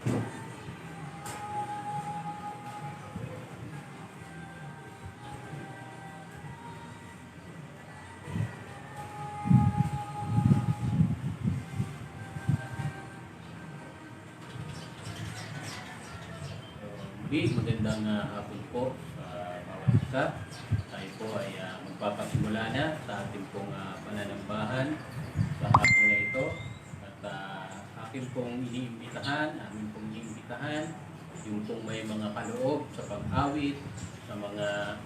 Muli, magandang hapon po sa bawat isa. Tayo po ay magpapasimula na sa ating pong pananambahan sa hapon na ito. At aking pong amin pong iniimbitahan, yung pong may mga kaloob sa pag-awit, sa mga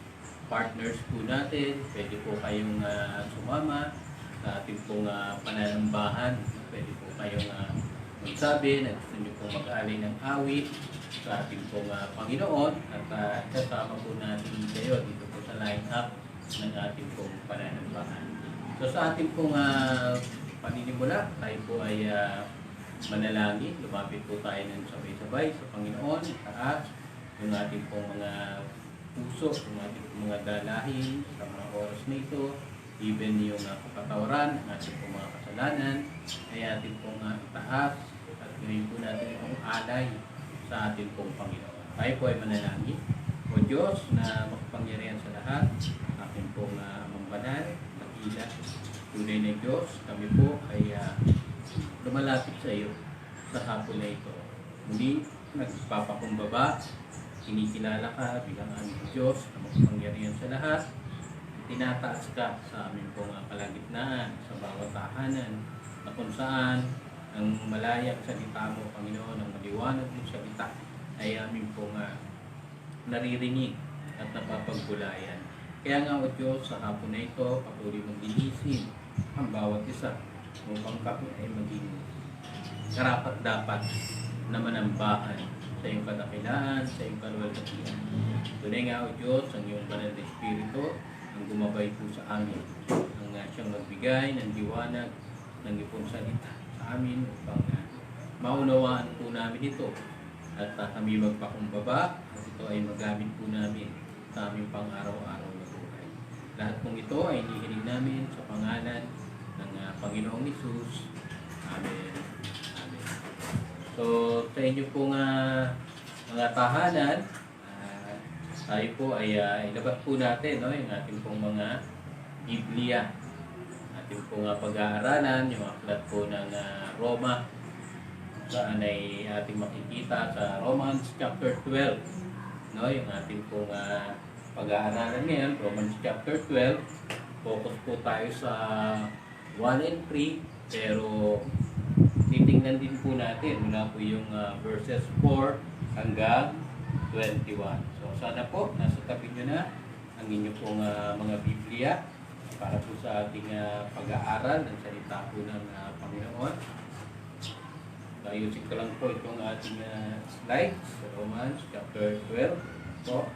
partners po natin, pwede po kayong sumama sa ating pong pananambahan. Pwede po kayong magsabi na gusto nyo pong mag-alay ng awit sa ating pong Panginoon at kasama po natin kayo dito po sa line-up ng ating pong pananambahan. So sa ating pong paninimula, tayo po ay manalangin. Lumapit po tayo ng sabay-sabay sa Panginoon, taas yung ating pong mga puso, yung ating pong mga dalahin sa mga oras na ito, even yung kapatawaran, ang ating pong mga kasalanan, ay ating pong itaas at gawin po natin itong alay sa ating pong Panginoon. Tayo po ay manalangin. O Diyos na makapangyarihan sa lahat, aking pong Amang Banal, Dakila, tunay na Diyos, kami po ay lumalapit sa iyo sa hapon na ito. Muli, nagpapakumbaba, kinikilala ka bilang aming Diyos na makapangyarihan sa lahat, tinataas ka sa aming pong kalagitnaan, sa bawat tahanan, na kung saan ang malayang salita mo, Panginoon, ang maliwanag mong salita ay aming pong naririnig at napapagkulayan. Kaya nga, O Diyos, sa hapon na ito, patuloy mong linisin ang bawat isa upang kami ay maging karapat-dapat na manambahan sa iyong kadakilaan, sa iyong kaluwalhatian. Tunay nga, O Diyos, ang iyong banal na Espiritu ang gumabay po sa amin, ang siyang magbigay ng liwanag ng iyong salita amin upang maunawaan po namin ito at kami magpakumbaba at ito ay magamit po namin sa aming pang-araw-araw na buhay. Lahat pong ito ay inihiling namin sa pangalan ng Panginoong Hesus. Amen. Amen. So sa inyo pong mga tahanan, tayo po ay ilabas po natin yung ating pong mga Biblia. Yung pong pag-aaralan, yung aklat po ng Roma, saan ay ating makikita sa Romans chapter 12. No, yung ating pong pag-aaralan ngayon, Romans chapter 12, focus po tayo sa 1 and 3, pero titingnan din po natin mula po yung verses 4 hanggang 21. So sana po, nasa tabi nyo na ang inyo pong mga Biblia para po sa ating pag-aaral ng salita po ng Panginoon. Ayusin ko lang po itong ating slides sa Romans chapter 12 po.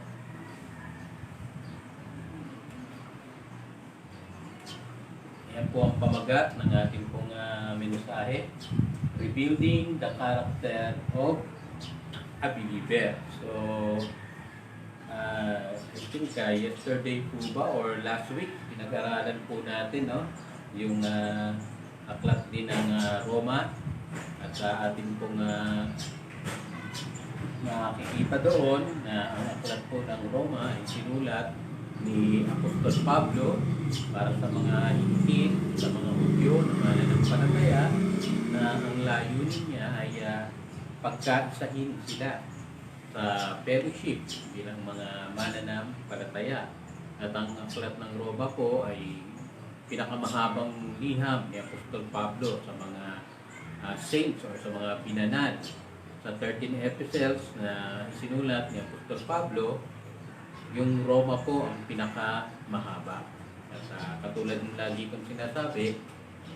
Ayan po ang pamagat ng ating pong mensahe, Rebuilding the Character of a Believer. So I think yesterday po ba or last week pinag-aralan po natin yung aklat din ng Roma at sa ating pong nakikita doon na ang aklat po ng Roma ay sinulat ni Apostol Pablo para sa mga hintil, sa mga Hudyo na mananampalataya na ang layunin niya ay pagkaisahin sila sa fellowship bilang mga mananampalataya. At ang aklat ng Roma po ay pinakamahabang liham ni Apostol Pablo sa mga saints or sa mga binanal. Sa 13 epistles na isinulat ni Apostol Pablo, yung Roma po ang pinakamahaba. At katulad ng lagi kong sinasabi,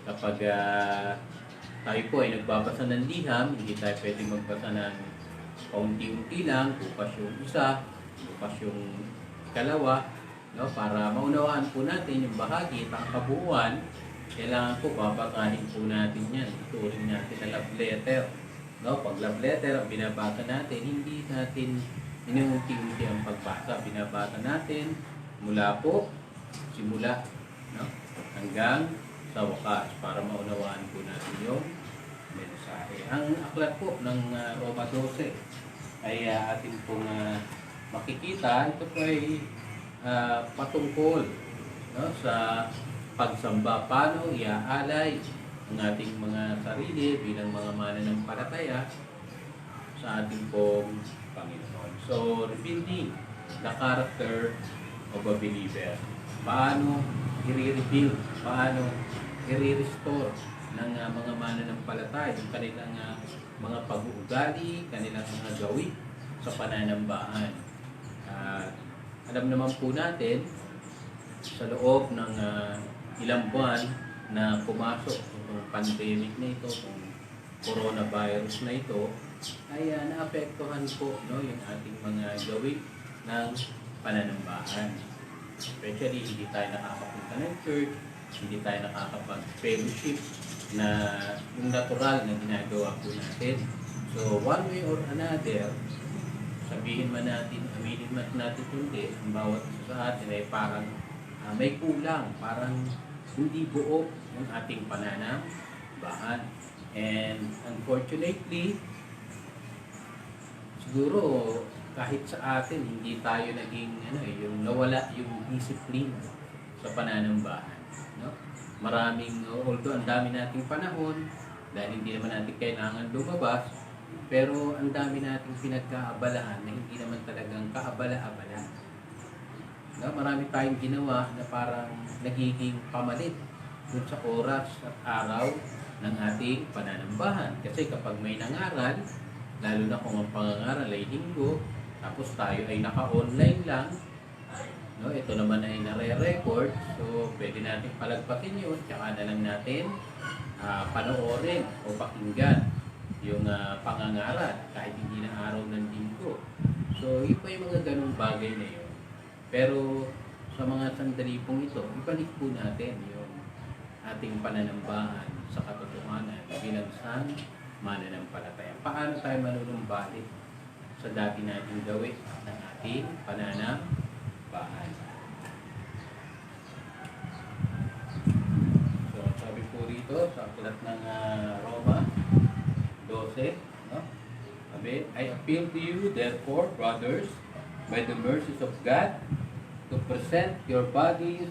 kapag tayo po ay nagbabasa ng liham, hindi tayo pwedeng magbasa ng kaunti-unti lang, bukas yung isa, bukas yung ikalawa, para maunawaan po natin yung bahagi, ang kabuuan, kailangan po babasahin po natin yan. Ituring natin na love letter. Pag love letter, ang binabasa natin, hindi natin inuunti-unti ang pagbasa. Binabasa natin mula po, simula, hanggang sa wakas para maunawaan po natin yung mensahe. Ang aklat po ng Roma 12 ay atin pong makikita. Ito po ay patungkol, no, sa pagsamba. Paano iaalay ang ating mga sarili bilang mga mananampalataya sa ating pong Panginoon. So, rebuilding the character of a believer. Paano i-rebuild, paano i-restore ng mga mananampalataya yung kanilang mga pag-uugali, kanilang mga gawi sa pananambahan. Alam naman po natin sa loob ng ilang buwan na pumasok itong pandemic na ito, itong coronavirus na ito, ay naapektuhan po, no, yung ating mga gawi ng pananambahan. Especially, hindi tayo nakakapunta ng church, hindi tayo nakakapag-fellowship na yung natural na ginagawa po natin. So, one way or another, sabihin man natin, aminin man natin kundi, ang bawat isa sa atin ay parang may kulang, parang hindi buo yung ating pananambahan. And unfortunately, siguro kahit sa atin hindi tayo naging yung nawala yung discipline sa pananambahan, no? Maraming, although ang dami nating panahon dahil hindi naman natin kailangan lumabas, pero ang dami nating pinagkaabalahan na hindi naman talagang kaabala-abala. No? Marami tayong ginawa na parang nagiging pamalit dun sa oras at araw ng ating pananambahan. Kasi kapag may nangaral, lalo na kung ang pangangaral ay linggo, tapos tayo ay naka-online lang, no? Ito naman ay nare-record, so pwede natin palagpasin yun, tsaka na lang natin panoorin o pakinggan yung pangangaral kahit hindi na araw ng linggo. So yun pa yung mga ganung bagay na yun. Pero sa mga sandali pong ito, ibalik po natin yung ating pananambahan sa katotohanan bilang isang mananampalataya. Paano tayo manunumbalik sa dati nating gawin ng ating pananambahan? So, sabi po rito sa aklat ng Roma 12, no? Sabi, I appeal to you, therefore, brothers, by the mercies of God, to present your bodies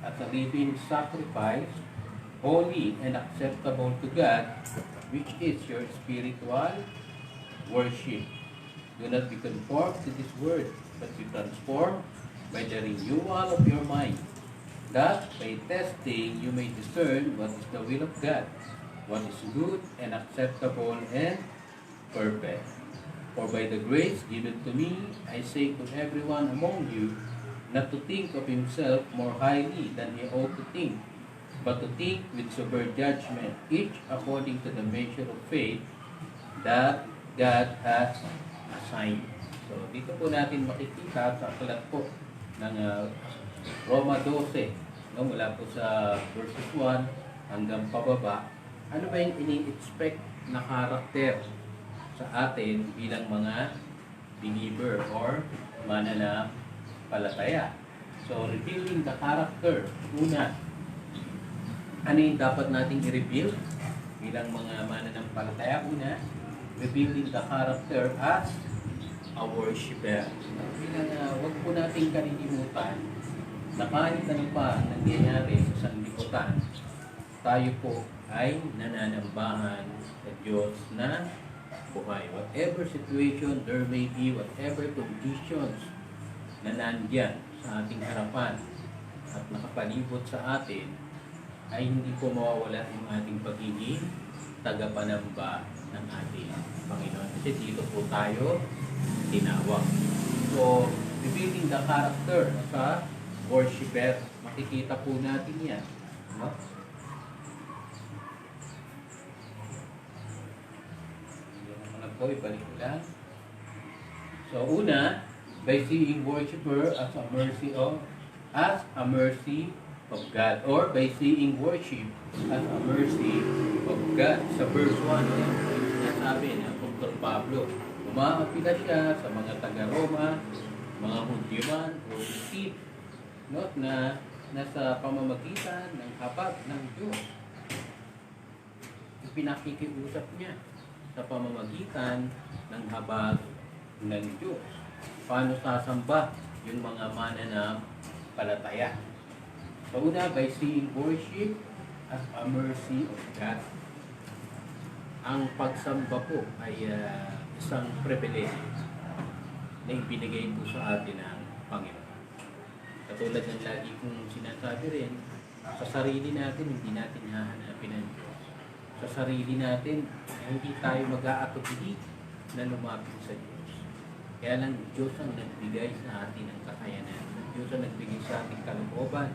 as a living sacrifice, holy and acceptable to God, which is your spiritual worship. Do not be conformed to this world, but be transformed by the renewal of your mind, that by testing you may discern what is the will of God, what is good and acceptable and perfect. For by the grace given to me, I say to everyone among you, not to think of himself more highly than he ought to think, but to think with sober judgment, each according to the measure of faith that God has assigned. So, dito po natin makikita sa aklat po ng Roma 12, no, mula po sa verses 1 hanggang pababa, ano ba yung ini-expect na karakter sa atin bilang mga believer or mananampalataya. So, revealing the character. Una, ano yung dapat nating i-reveal bilang mga mananampalataya? Una, revealing the character as a worshiper. Bilang wag po nating kalilimutan na kahit ano pa ang nangyayari sa sanlibutan, tayo po ay nananambahan sa Diyos na buhay. Whatever situation there may be, whatever conditions na nandyan sa ating harapan at nakapalibot sa atin, ay hindi po mawawala yung ating pagiging tagapanamba ng ating Panginoon. Kasi dito po tayo tinawag. So, revealing the character sa worshiper, makikita po natin yan. No? Po, ibalik ko lang. So, una, by seeing worshiper as a mercy of God, or by seeing worship as a mercy of God. Sa verse 1, sinasabi na Dr. Pablo, umaapila siya sa mga taga-Roma, mga Hudyo man o Isip, no, na nasa pamamagitan ng habag ng Diyos. ipinakikiusap niya sa pamamagitan ng habag ng Diyos. Paano sasamba yung mga mananampalataya? So una, by seeing worship as a mercy of God. Ang pagsamba po ay isang privilege na ibinigay po sa atin ng Panginoon. Katulad ng lagi kong sinasabi rin, sa sarili natin, hindi natin hahanapin ang Diyos. Sa sarili natin, hindi tayo mag-aatubili na lumapit sa Diyos. Kaya lang, Diyos ang nagbigay sa atin ng kakayanan. Diyos ang nagbigay sa ating kalooban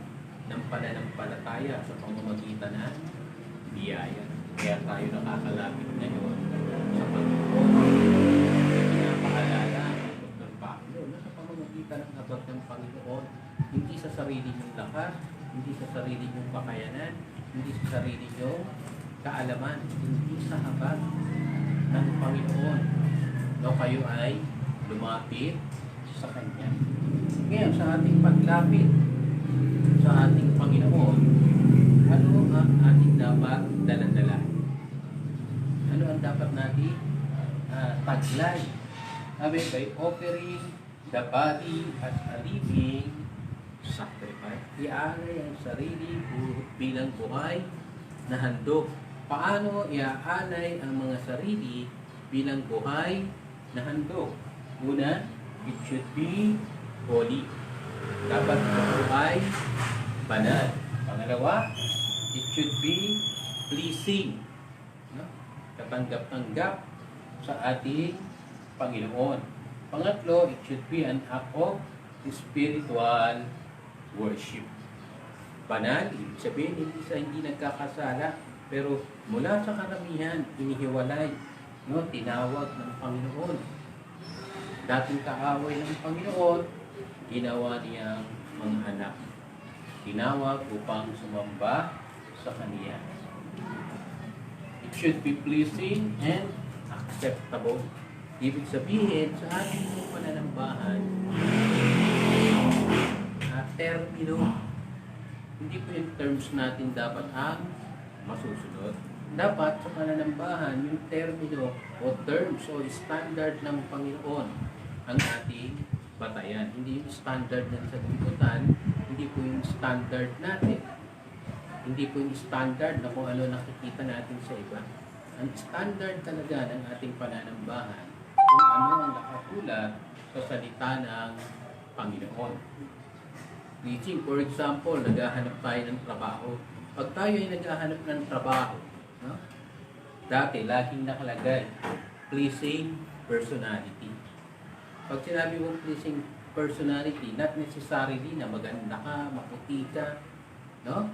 ng pananampalataya sa pamamagitan ng biyaya. Kaya tayo nakakalapit ngayon sa Panginoon. Pinapaalala ng Dr. Pablo na sa pamamagitan ng habag ng Panginoon, hindi sa sarili niyong lakas, hindi sa sarili niyong kakayanan, hindi sa sarili niyong kaalaman, hindi sa habag ng Panginoon. No, kayo ay lumapit sa Kanya. Ngayon, sa ating paglapit sa ating Panginoon, ano ang ating dapat daladala? Ano ang dapat natin taglay? Sabi, by offering the body as a living sacrifice. Iaalay ang sarili bilang buhay na handog. Paano iaalay ang mga sarili bilang buhay na handog? Una, it should be holy. Dapat ito ay banal. Pangalawa, it should be pleasing. No? Katanggap-tanggap sa ating Panginoon. Pangatlo, it should be an act of spiritual worship. Banal, ibig sabihin, hindi nagkakasala, pero mula sa karamihan, inihiwalay, no? Tinawag ng Panginoon. Dating kaaway ng Panginoon, ginawa niyang mga anak. Tinawag upang sumamba sa Kanya. It should be pleasing and acceptable. Ibig sabihin, sa ating pananambahan, termino, hindi po yung terms natin dapat ang masusunod. Dapat sa pananambahan, yung termino o terms o standard ng Panginoon ang ating batayan. Hindi yung standard ng sanlibutan, hindi po yung standard natin. Hindi po yung standard na kung ano nakikita natin sa iba. Ang standard talaga ng ating pananambahan, kung ano ang nakasulat sa salita ng Panginoon. Teaching, for example, naghahanap tayo ng trabaho. Pag tayo ay naghahanap ng trabaho, no? Dati, laging nakalagay, pleasing personality. Pag sinabi mo pleasing personality, not necessarily na maganda ka, maputi ka, no?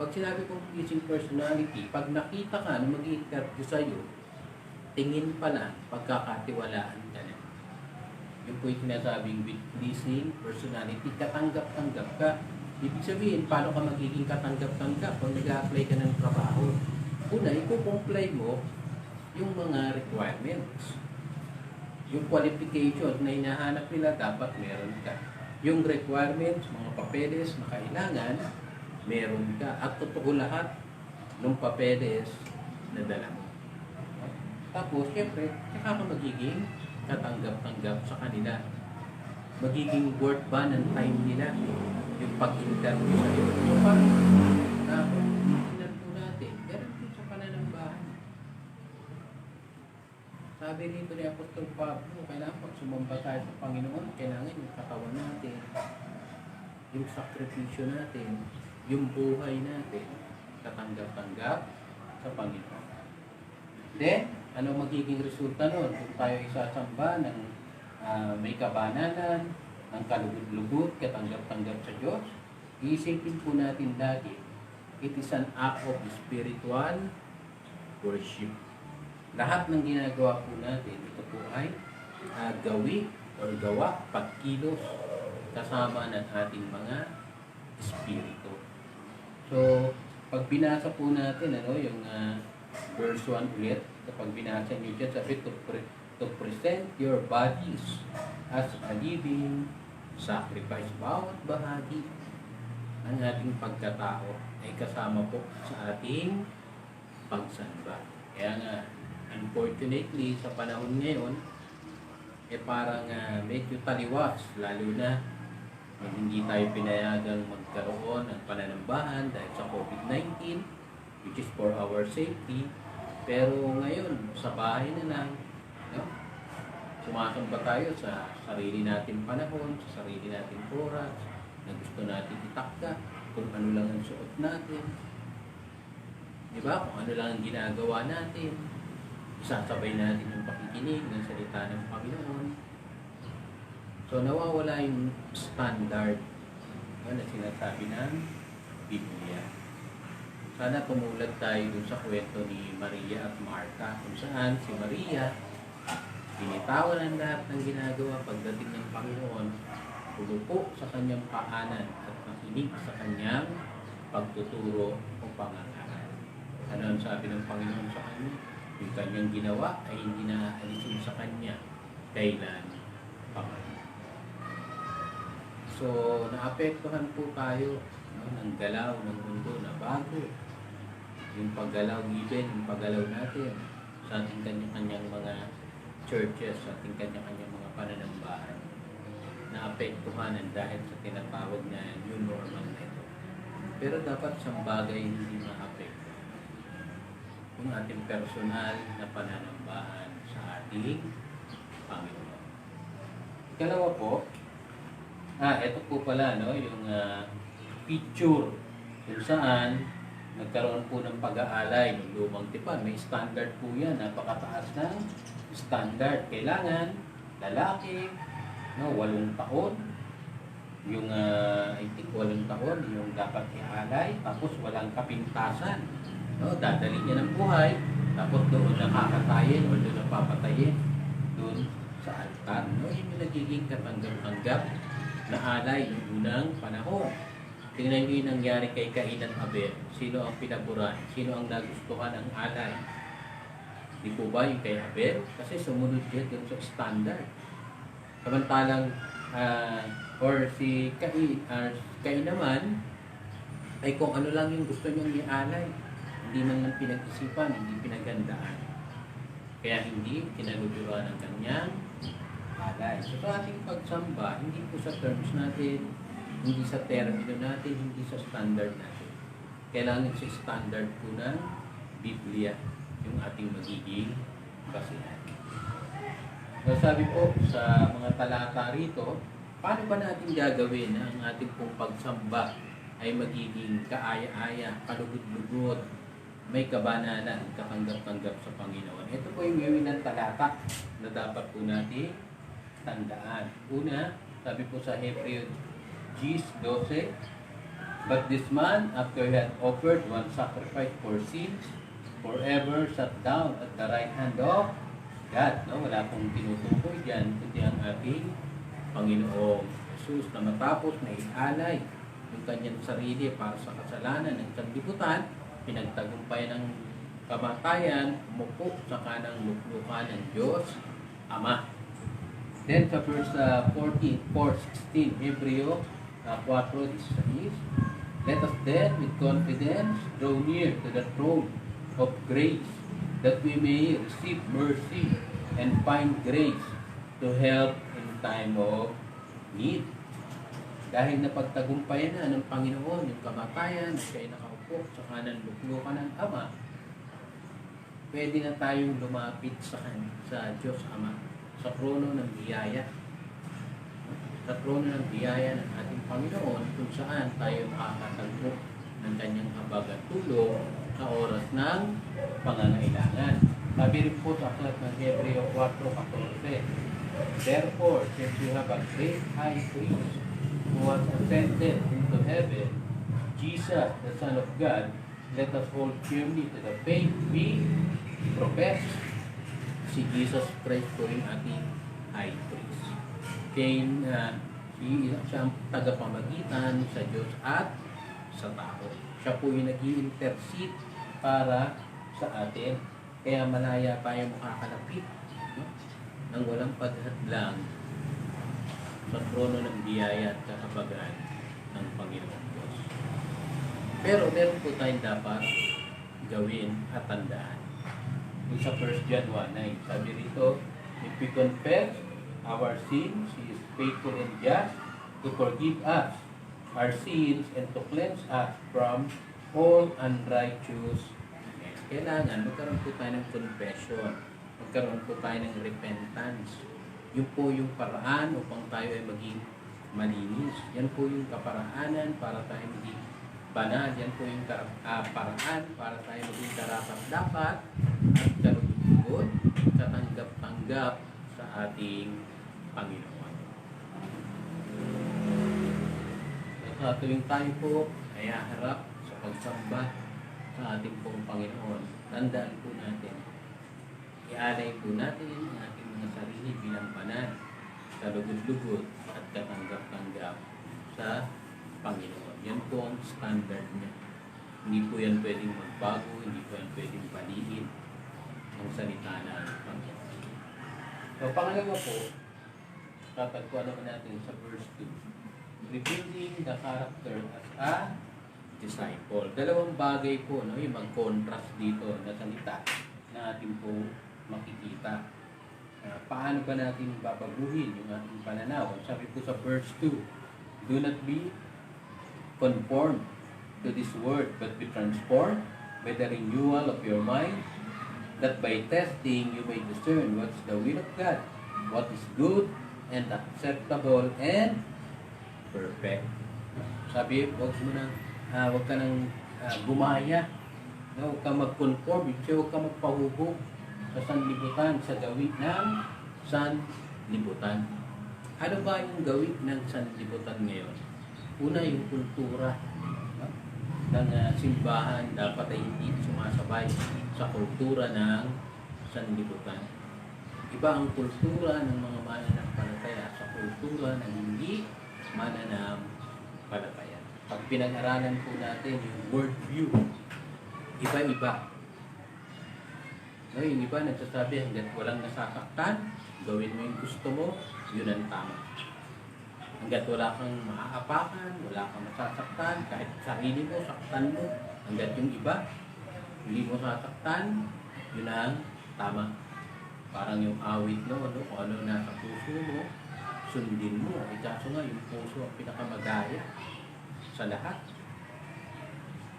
Pag sinabi kong pleasing personality, pag nakita ka na mag-i-interview sa'yo, tingin pa lang, pagkakatiwalaan ka na. Yung po yung sinasabing with pleasing personality, katanggap-tanggap ka. Ibig sabihin, paano ka magiging katanggap-tanggap pag nag-a-apply ka ng trabaho? Una, i-comply mo yung mga requirements. Yung qualifications na hinahanap nila, dapat meron ka. Yung requirements, mga papeles na kailangan, meron ka. At totoo lahat ng papeles na dala mo. Tapos, syempre, saka ka magiging katanggap-tanggap sa kanila. Magiging worth ba ng time nila yung pag-interview sa'yo? So, parang interview natin, ganun din sa pananambahan. Sabi rito ni Apostol Pablo, kailangan pag sumamba tayo sa Panginoon, kailangan yung katawan natin, yung sakripisyo natin, yung buhay natin, katanggap-tanggap sa Panginoon. Then, ano magiging resulta nun? Kung tayo isasamba ng may kabananan, ng kalugod-lugod, katanggap-tanggap sa Diyos, iisipin po natin lagi, it is an act of spiritual worship. Lahat ng ginagawa po natin, ito po ay gawi or gawa, pagkilos, kasama ng ating mga espiritu. So, pag binasa po natin, yung verse 1 ulit, kapag binasa nyo dyan, sabi, to present your bodies as a living sacrifice. Bawat bahagi ng ating pagkatao ay kasama po sa ating pagsamba. Kaya nga, unfortunately, sa panahon ngayon, parang medyo taliwas, lalo na kung hindi tayo pinayagang magkaroon ng pananambahan dahil sa COVID-19, which is for our safety. Pero ngayon, sa bahay na lang, no? Sumasamba tayo sa sarili natin panahon, sa sarili natin oras, na gusto natin itakda, kung ano lang ang suot natin. Diba? Kung ano lang ang ginagawa natin. Isasabay natin yung pakikinig ng salita ng Panginoon. So, nawawala yung standard na sinasabi ng Biblia. Sana tumulad tayo dun sa kwento ni Maria at Martha, kung saan si Maria, binitawan ang lahat ng ginagawa pagdating ng Panginoon, pulupo sa kanyang paanan at makinig sa kanyang pagtuturo o pangangaral. Ano ang sabi ng Panginoon sa kanya? Yung kanyang ginawa ay hindi na aalisin sa kanya kailan paman. So, naapektuhan po tayo, no, ng galaw ng mundo na bago. Yung paggalaw, even yung paggalaw natin sa ating kanya-kanyang mga churches, sa ating kanya-kanyang mga pananambahan, naapektuhan dahil sa tinatawag na new normal na ito. Pero dapat sa bagay hindi maapektuhan yung ating personal na pananambahan sa ating Panginoon. Ikalawa po, ito po pala, no, yung picture kung saan nagkaroon po ng pag-aalay ng lumang tipan. May standard po yan, napakataas ng standard. Kailangan lalaki, no, 8 taon, yung I think 8 taon yung dapat ialay, tapos walang kapintasan, no, dadali niya ng buhay, tapos doon nakakatayin o doon napapatayin doon sa altar, no. Yun yung nagiging katanggap-tanggap na alay ng unang panahon. Tingnan nyo yung nangyari kay Cain at Abel. Sino ang pinaburan? Sino ang nagustuhan ng alay? Di po ba yung kay Abel? Kasi sumunod siya dun sa standard. Samantalang or si Cain naman ay kung ano lang yung gusto niyang ialay. Hindi man lang pinag-isipan, hindi pinagandaan. Kaya hindi kinagustuhan ng kanyang alay. So sa ating pagsamba, hindi po sa terms natin, hindi sa termino natin, hindi sa standard natin. Kailangan sa standard po ng Biblia yung ating magiging basihan. So sabi po sa mga talata rito, paano ba natin gagawin na ang ating pong pagsamba ay magiging kaaya-aya, kalugod-lugod, may kabanalan, katanggap-tanggap sa Panginoon. Ito po yung gawin ng talata na dapat po natin tandaan. Una, sabi po sa Hebreo 10:12, but this man, after he had offered one sacrifice for sins, forever sat down at the right hand of God. No? Wala pong tinutukoy dyan, kundi ang ating Panginoong Jesus na matapos na ialay yung kanyang sarili para sa kasalanan ng sanlibutan, pinagtagumpay ng kamatayan, umupo sa kanang luklukan ng Diyos Ama. Then sa verse 4:16, Hebreo 4:16, let us then with confidence draw near to the throne of grace, that we may receive mercy and find grace to help in time of need. Dahil napagtagumpayan na ng Panginoon yung kamatayan, siya ay nakaupo sa kanan luklukan ng Ama, pwede na tayong lumapit sa Diyos Ama, sa trono ng biyaya. Sa trono ng biyaya ng ating Panginoon, kung saan tayo makakatagpo ng kanyang habag at tulong sa oras ng pangangailangan. Sabi rin po sa aklat ng Hebreo 4:14, therefore, since you have a great high priest who was ascended into heaven, Jesus, the Son of God, let us hold firmly to the faith we profess. Si Jesus Christ po yung ating high priest. Siya ang tagapamagitan sa Diyos at sa tao. Siya po yung nag-i-intercede para sa atin. Kaya malaya tayo makakalapit, no? Nang walang paghadlang sa trono ng biyaya at kahabagan ng Panginoon Diyos. Pero meron po tayong dapat gawin at tandaan. Yung sa 1 John 1:9, sabi rito, if we confess our sins, He is faithful and just to forgive us our sins and to cleanse us from all unrighteousness. Kailangan magkaroon po tayo ng confession, magkaroon po tayo ng repentance. Yun po yung paraan upang tayo ay maging malinis. Yan po yung kaparaanan para tayo maging banal. Yan po yung paraan para tayo maging karapat-dapat at kalugod, katanggap-tanggap sa ating Panginoon. At tuwing tayo po ay haharap sa pagsamba sa ating pong Panginoon, tandaan po natin, ialay po natin ang ating mga sarili bilang banal, kalugod-lugod at katanggap-tanggap sa Panginoon. Yan po ang standard niya. Hindi po yan pwedeng magbago, hindi po yan pwedeng baliin ang salita ng Panginoon. So, pangalawa po, tatagpuan naman natin sa verse 2. Revealing the character as a disciple. Dalawang bagay po, no, yung mag-contrast dito na salita na atin po makikita. Paano ba natin babaguhin yung ating pananaw? Sabi po sa verse 2, do not be conformed to this world, but be transformed by the renewal of your mind, that by testing you may discern what's the will of God, what is good and acceptable and perfect. Sabi, huwag ka nang gumaya, huwag ka mag-conform, huwag ka magpahubog sa sanlibutan, sa gawin ng sanlibutan. Ano ba yung gawin ng sanlibutan ngayon? Una, yung kultura ng simbahan dapat ay hindi sumasabay sa kultura ng sanlibutan. Iba ang kultura ng mga mananampalataya sa kultura ng hindi mananampalataya. Pag pinag-aralan po natin yung worldview, iba-iba. No, yung iba nagsasabi hanggat walang nasasaktan, gawin mo yung gusto mo, yun ang tama. Hanggat wala kang maaapakan, wala kang masasaktan, kahit sarili mo, saktan mo, hanggat yung iba, hindi mo sasaktan, yun ang tama. Parang yung awit no, kung ano nasa puso mo, sundin mo. Kaso nga, yung puso ang pinakamagaya sa lahat.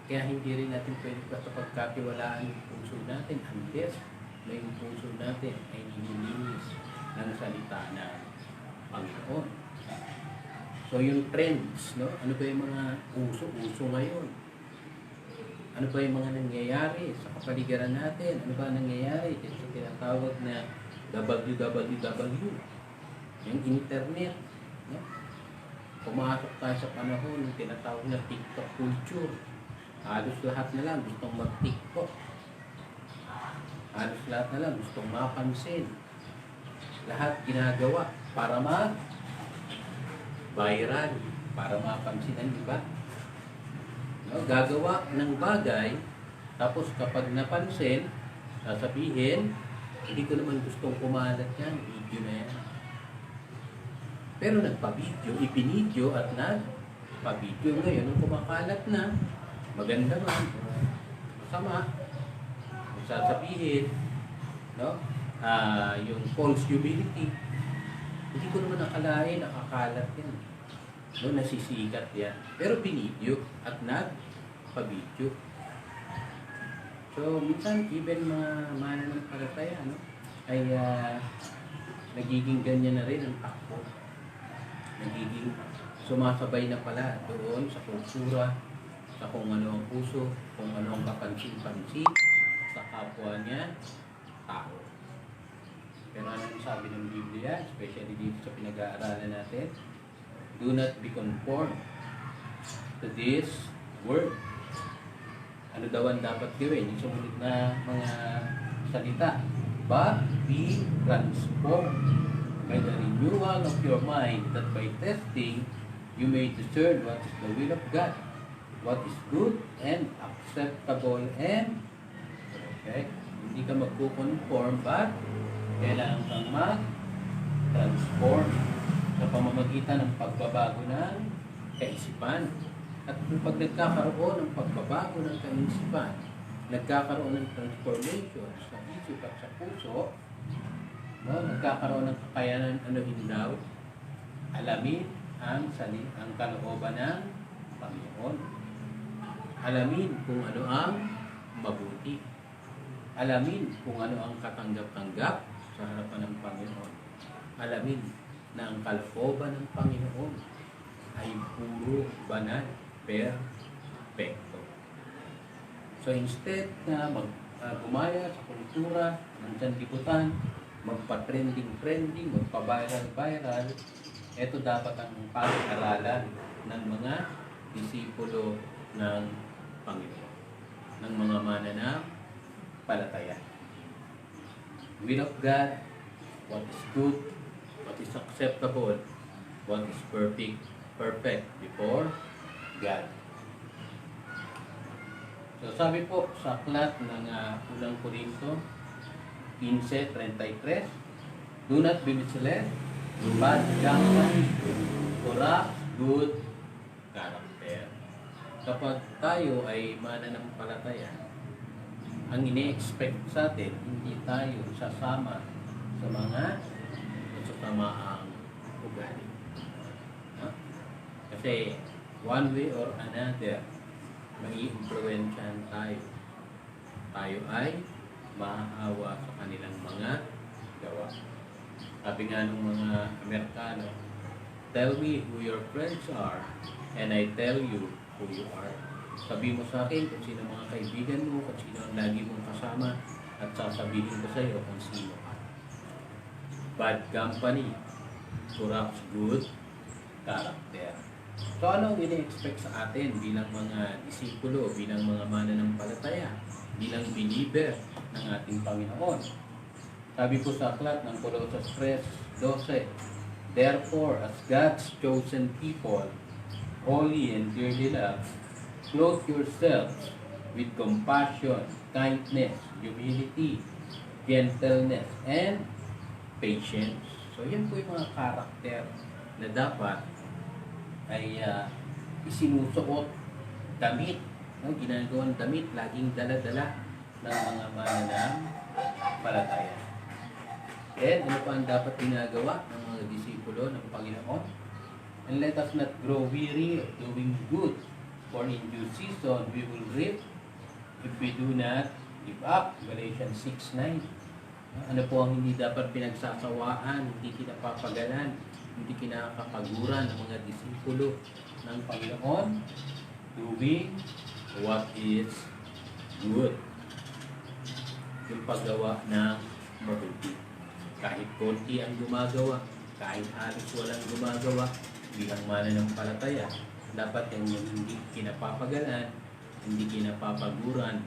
Kaya hindi rin natin pwede basta pagkatiwalaan yung puso natin unless na yung puso natin ay nililinis ng salita ng Panginoon. So yung trends, no? Ano ba yung mga uso ngayon? Ano ba yung mga nangyayari sa kapaligiran natin? Ano ba nangyayari? Ito tinatawag na WWW. Yung internet. No? Pumasok tayo sa panahon ng tinatawag na TikTok culture. Halos lahat na lang gustong mag-TikTok. Halos lahat na lang gustong mapansin. Lahat ginagawa para mag-viral, para mapansin ang iba. No? Gagawa ng bagay, tapos kapag napansin, sasabihin, hindi ko naman gustong kumalat yan, video na yan. Pero nagpa-video, ipinidyo at nagpa-video ngayon, nung kumakalat na, maganda man, masama, sasabihin, no? Yung false humility, hindi ko naman nakalain, nakakalat yan. No, nasisikat yan. Pero pinidyo at nagpa-video. So, minsan, even mga mananampalataya, no, ay nagiging ganyan na rin ang takbo. Nagiging sumasabay na pala doon sa kultura, sa kung ano ang puso, kung ano ang kapansin-pansin sa kapwa niya, tao. Pero ano sabi ng Biblia, especially dito sa pinag-aaralan natin, do not be conformed to this world. Ano daw ang dapat gawin? Yung sumunod na mga salita. But be transformed by the renewal of your mind, that by testing, you may discern what is the will of God, what is good and acceptable and perfect. Hindi ka magkukonform, but kailangan kang mag-transform sa pamamagitan ng pagbabago ng kaisipan. At pag nagkakaroon ng pagbabago ng kaisipan, nagkakaroon ng transformation sa isip at sa puso, no? Nagkakaroon ng kakayanan daw, alamin ang kalooban ng Panginoon. Alamin kung ano ang mabuti. Alamin kung ano ang katanggap-tanggap sa harapan ng Panginoon. Alamin na ang kalooban ng Panginoon ay puro banal, perfecto. So instead na gumaya sa kultura ng sanlibutan, magpa-trending, magpa-viral, ito dapat ang pag-aralan ng mga disipulo ng Panginoon, ng mga mananampalataya. Will of God, what is good, what is acceptable, what is perfect before God. So sabi po sa aklat ng unang Korinto 15:33, do not be misled, bad company corrupt good character. Kapag tayo ay mananampalataya, ang ine-expect sa atin, hindi tayo sasama sa mga masasamaang ugali. Kasi one way or another, mai-influensyahan tayo. Tayo ay maahawa sa kanilang mga gawa. Sabi nga ng mga Amerikano, tell me who your friends are and I tell you who you are. Sabi mo sa akin kung sino mga kaibigan mo, kung sino ang lagi mong kasama, at sasabihin ko sa iyo kung sino ka. Bad company corrupts good character. So anong ini-expect sa atin bilang mga disipulo, bilang mga mananampalataya, bilang believer ng ating Panginoon? Sabi po sa aklat ng Colossus 3:12, therefore, as God's chosen people, holy and dearly loved, clothe yourselves with compassion, kindness, humility, gentleness, and patience. So yan po yung mga karakter na dapat ay isinusuot, damit, no? Ginagawang damit, laging dala-dala ng mga mananampalataya. And ano pa ang dapat ginagawa ng mga disipulo ng Panginoon? And let us not grow weary of doing good, for in due season we will reap if we do not give up. Galatians 6:9. Ano po ang hindi dapat pinagsasawaan, hindi kinapapagalan, hindi kinakapaguran ng mga disipulo ng Panginoon? Doing what is good. Yung paggawa ng mabuti. Kahit konti ang gumagawa, kahit halos walang gumagawa, bilang mananampalataya, dapat yung hindi kinapapagalan, hindi kinapapaguran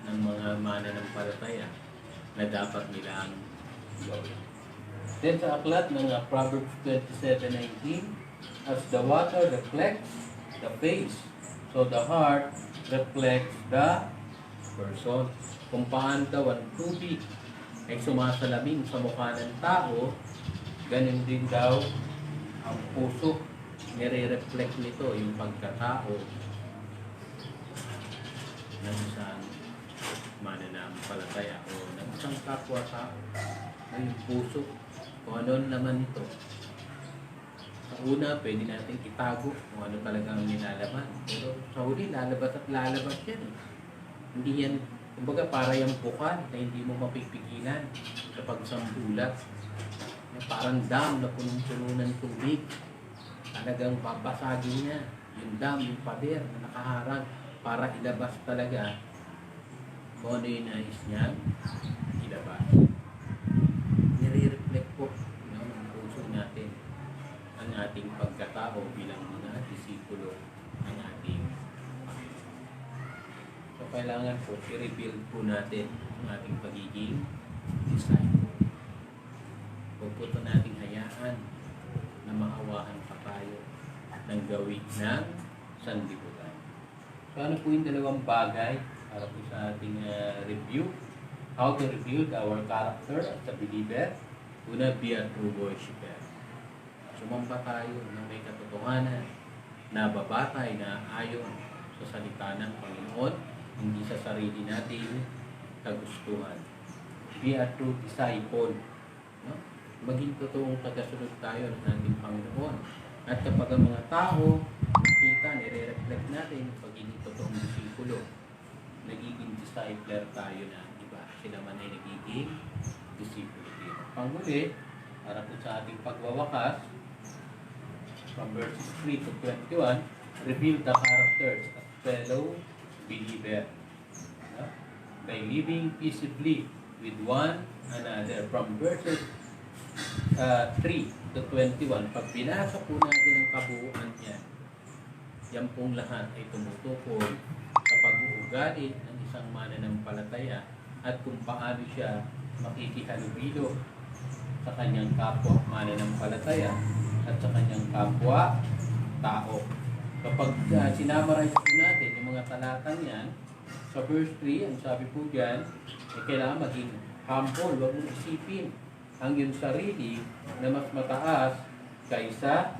ng mga mananampalataya na dapat nilang gawin. Then sa aklat ng Proverbs 27:19, as the water reflects the face, so the heart reflects the person. Kung paano daw ang tubig ay sumasalamin sa mukha ng tao, ganun din daw ang puso. Nire-reflect nito yung pagkatao ng isang mananampalataya o ng isang kapwa-tao na yung puso. Kung ano naman ito. Sa una, pwede natin itago kung ano talaga ang nilalaman. Pero sa huli, lalabas at lalabas yan. Hindi yan, kumbaga para yung bukan na hindi mo mapipigilan sa pagsambulat. Parang dam na punong-puno ng tubig. Talagang babasagin niya yung dam, yung pader na nakaharang para ilabas talaga kung ano yung nais niya ilabas. Nire-reflect po ng puso natin ang ating pagkatao bilang mga disipulo ng ating Panginoon. So kailangan po i-rebuild po natin ang ating pagiging disciple. Huwag po ito nating hayaan na maawahan pa tayo ng gawin ng sanlibutan. So ano po yung dalawang bagay para po sa ating review? How to rebuild our character as a believer? Una, be a true worshiper. Sumamba tayo ng may katotohanan, nababatay na ayon sa salita ng Panginoon, hindi sa sarili nating kagustuhan. Be a true disciple. No? Maging totoong tagasunod tayo ng ating Panginoon. At kapag ang mga tao nakita, nire-reflect natin yung pagiging totoong disipulo, nagiging discipler tayo na, di ba? Sila man ay nagiging disipulo din. Panghuli, para po sa ating pagwawakas, from verses 3 to 21, reveal the characters of fellow believer. No? By living peaceably with one another. From verses 3 to 21, pag binasa po natin ang kabuuan niyan, yan pong lahat ay tumutukoy sa pag-uugali ng isang mananampalataya at kung paano siya makikihalubilo sa kanyang kapwa mananampalataya at sa kanyang kapwa tao. Kapag sinamarize po natin yung mga talatang yan, sa verse 3, ang sabi po dyan, ay kailangan maging humble, huwag mong isipin ang iyong sarili na mas mataas kaysa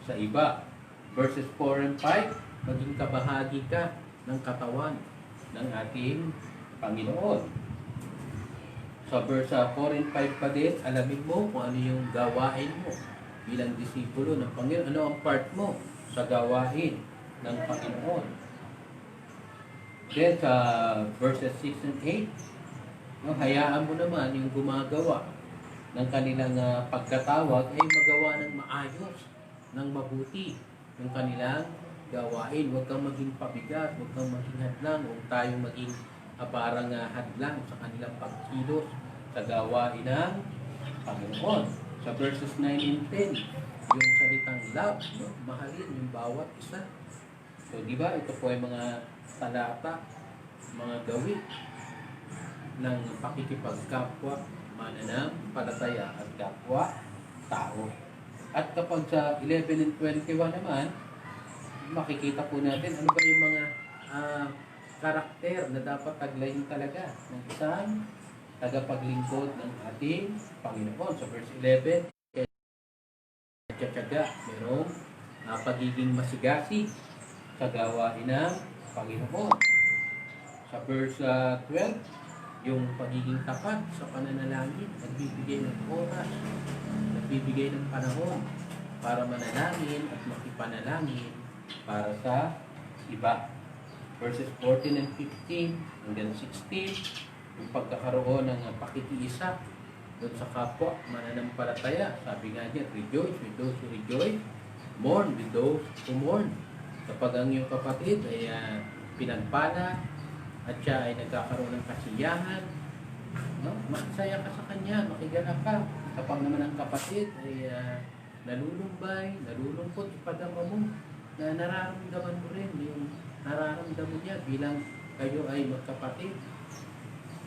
sa iba. Verses 4 and 5, maging kabahagi ka ng katawan ng ating Panginoon. Sa verse 4 and 5 pa din, alamin mo kung ano yung gawain mo bilang disipulo ng Panginoon. Ano ang part mo sa gawain ng Panginoon. Then sa verses 6 and 8, no, hayaan mo naman yung gumagawa ng kanilang pagkatawag ay magawa ng maayos, ng mabuti, yung kanilang gawain. Huwag kang maging pabigat, huwag kang maging hadlang, huwag tayong maging parang hadlang sa kanilang pagkilos sa gawain ng Panginoon. Sa verses 9 and 10, yung salitang love, no? Mahalin yung bawat isa. So, di ba, ito po ay mga talata, mga gawin ng pakikipagkapwa, mananampalataya at kapwa tao. At kapag sa 11 and 21 naman, makikita po natin ano ba yung mga karakter na dapat taglayin talaga ng isang tagapaglingkod ng ating Panginoon. Sa verse 11, tiyatyaga, merong pagiging masigasig sa gawain ng Panginoon. Sa verse 12, yung pagiging tapat sa pananalangin, nagbibigay ng oras, nagbibigay ng panahon para manalangin at makipanalangin para sa iba. Verses 14 and 15 hanggang 16, yung pagkakaroon ng pakikiisa doon sa kapwa mananampalataya. Sabi nga niya, rejoice with those who rejoice, mourn with those who mourn. Kapag ang iyong kapatid ay pinagpala at siya ay nagkakaroon ng kasiyahan, no? Masaya ka sa kanya, makiganap ka. Kapag naman ang kapatid ay nalulumbay, nalulungkot, ipadama mo na nararamdaman mo rin yung nararamdaman niya bilang kayo ay magkapatid,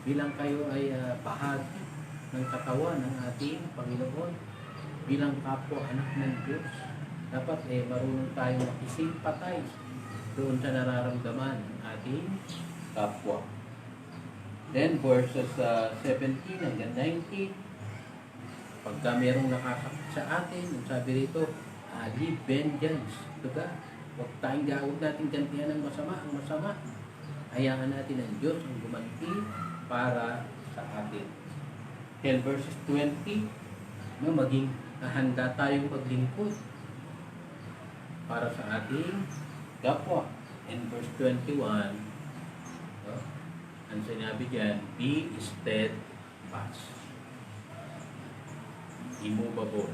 bilang kayo ay bahagi ng katawan ng ating Panginoon, bilang kapwa anak ng Diyos. Dapat marunong tayong makisimpatize doon sa nararamdaman ng ating kapwa. Then verses 17 hanggang 19, pagka merong nakakakit sa atin, ang sabi rito, leave vengeance. Ito ba? Huwag natin gantihan ng masama. Ang masama, hayaan natin ang Diyos ang gumanti para sa atin. Then verses 20, no, maging handa tayong maglingkod para sa ating kapwa. And verse 21, no, ang sinabi dyan, be steadfast, immovable,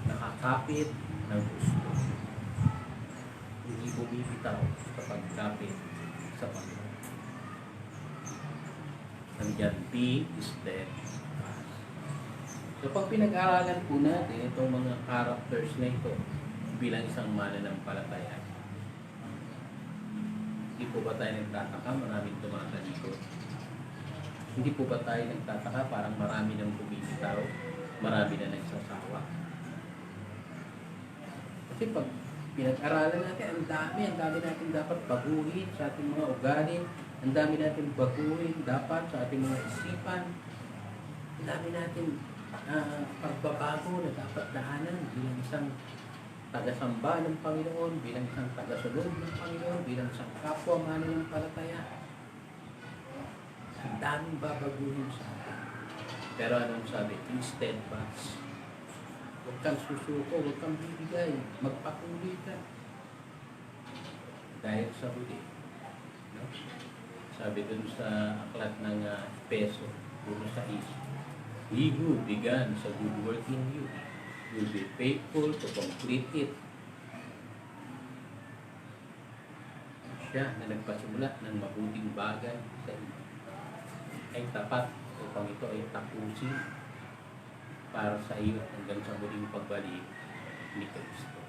nakakapit ng gusto, hindi bumibitaw sa pagkapit sa Panginoon. Nandiyan, be steadfast. So pag pinag-aralan po natin itong mga characters na ito bilang isang mananampalataya, hindi po ba tayo nagtataka maraming tumatalikod? Hindi po ba tayo nagtataka parang marami nang bumibitaw, marami na nagsasawa? Kasi pag pinag-aralan natin, ang dami natin dapat baguhin sa ating mga ugali, ang dami natin baguhin dapat sa ating mga isipan, ang dami natin pagbabago na dapat daanan bilang isang tagasamba ng Panginoon, bilang isang tagasunod ng Panginoon, bilang isang kapwa mananampalataya. Ang daming babaguhin sa atin. Pero anong sabi? Be steadfast. Huwag kang susuko, huwag kang bibigay. Magpatuloy ka. Dahil sa huli. No? Sabi dun sa aklat ng Peso, 1:6, He who began sa good work in you will be faithful to complete it. Siya na nagpasimula ng mabuting bagay sa iyo ay tapat upang ito ay tapusin para sa iyo hanggang sa muling pagbalik ni Kristo.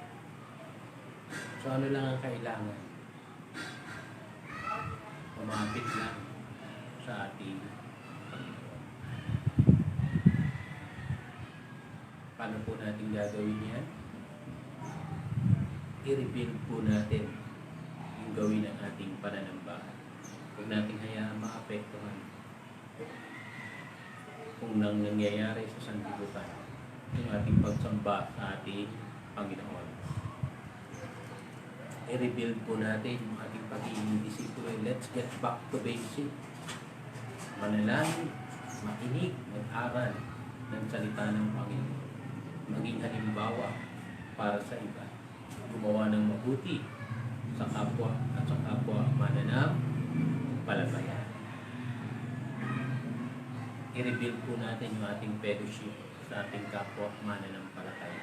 So ano lang ang kailangan? Umapit lang sa ating Panginoon. Paano po natin gagawin yan? I-rebuild po natin yung gawin ng ating pananambahan. Huwag natin hayaan maapektuhan kung nang nangyayari sa sanlibutan yung ating pagsamba sa ating Panginoon. I-rebuild po natin yung ating pagiging disipulo. Let's get back to basic. Manalangin, makinig, mag-aral ng salita ng Panginoon. Maging halimbawa para sa iba. Gumawa ng mabuti sa kapwa at sa kapwa mananampalataya. I-rebuild po natin yung ating fellowship sa ating kapwa mananampalataya.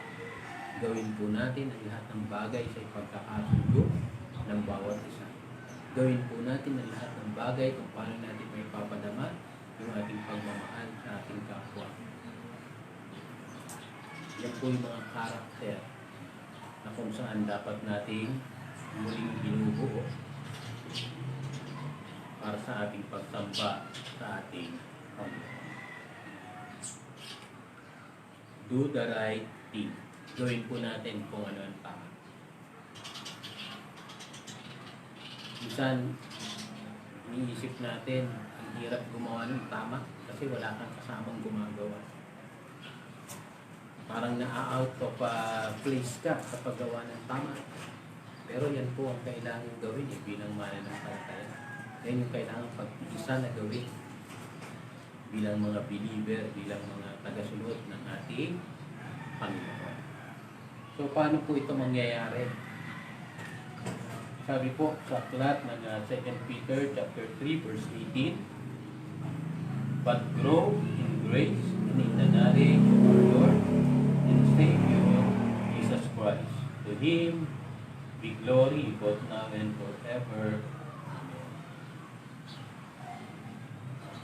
Gawin po natin ang lahat ng bagay sa ipagkakasundo ng bawat isa. Gawin po natin ang lahat ng bagay kung paano natin may papadama yung ating pagmamahal sa ating kapwa. Yan po yung mga karakter na kung saan dapat nating muling binubuo para sa ating pagsamba sa ating Panginoon. Do the right thing. Gawin po natin kung ano ang tama. Minsan, iniisip natin, ang hirap gumawa ng tama kasi wala kang kasamang gumagawa. Parang na-out of place ka sa paggawa ng tama. Pero yan po ang kailangan gawin bilang mananampalataya. Yan yung kailangan pag-isa na gawin bilang mga believer, bilang mga tagasunod ng ating Panginoon. So, paano po ito mangyayari? Sabi po sa aklat ng 2 Peter chapter 3 verse 18, but grow in grace and in the knowledge of our Lord and Savior Jesus Christ. To Him be glory both now and forever. Amen.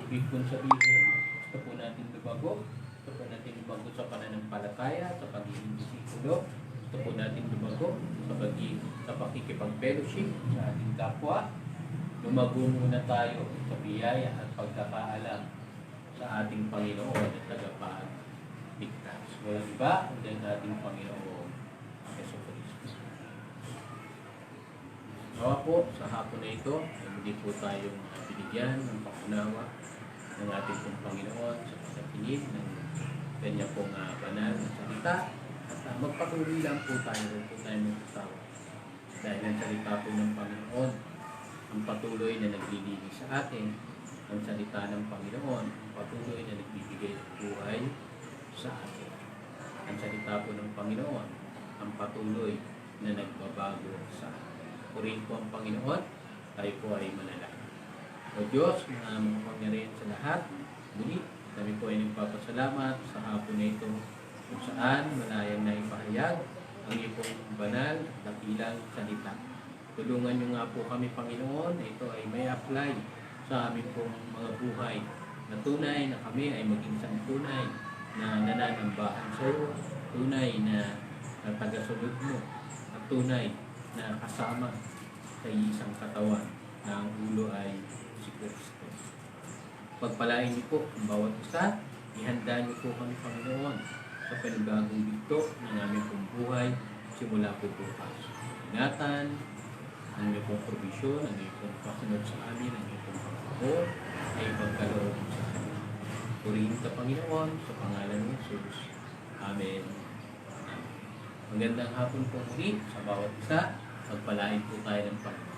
Ibig kong sabihin, gusto po natin lumago. Gusto po natin lumago sa pananampalataya, sa pagiging disipulo. Gusto po natin lumago sa pakikipag-fellowship sa ating kapwa. Lumago muna tayo sa biyaya at pagkakaalam sa ating Panginoon at tagapagligtas. Walang iba kundi ang ating Panginoon Jesucristo. Nawa po sa hapon na ito, ay hindi po tayong binigyan ng pangunawa ng ating pong Panginoon sa pagkakinig ng kanya pong banal na salita. At magpatuloy lang po tayo, huwag po tayo magsasawa. Dahil ang salita po ng Panginoon, ang patuloy na naglilinis sa atin, ang salita ng Panginoon, ang patuloy na nagbibigay ng buhay sa atin. Ang salita po ng Panginoon, ang patuloy na nagbabago sa atin. Purihin po ang Panginoon, tayo po ay manalangin. O Diyos, mga makapangyarihan sa lahat, muli, kami po ay nagpapasalamat sa hapon na ito kung saan malayang na ipahayag ang iyong banal at dakilang salita. Tulungan niyo nga po kami, Panginoon, na ito ay may apply sa aming pong mga buhay. Na tunay na kami ay maging santunay na nananambahan sa iyo, tunay na tagasunod mo, at tunay na kasama sa isang katawan na ang ulo ay si Kristo. Pagpalain niyo po ang bawat isa, ihanda niyo po kami, Panginoon, sa panibagong bigto ng aming pong buhay simula po bukas. Ingatan ang iyong pong provisyon, ang iyong pong pasunod sa amin, ang iyong pong pagpapor ay pagkaloob sa amin. Purihin ka, Panginoon, sa pangalan ng Jesus. Amen. Amen. Magandang hapon po muli sa bawat isa. Pagpalain po tayo ng Panginoon.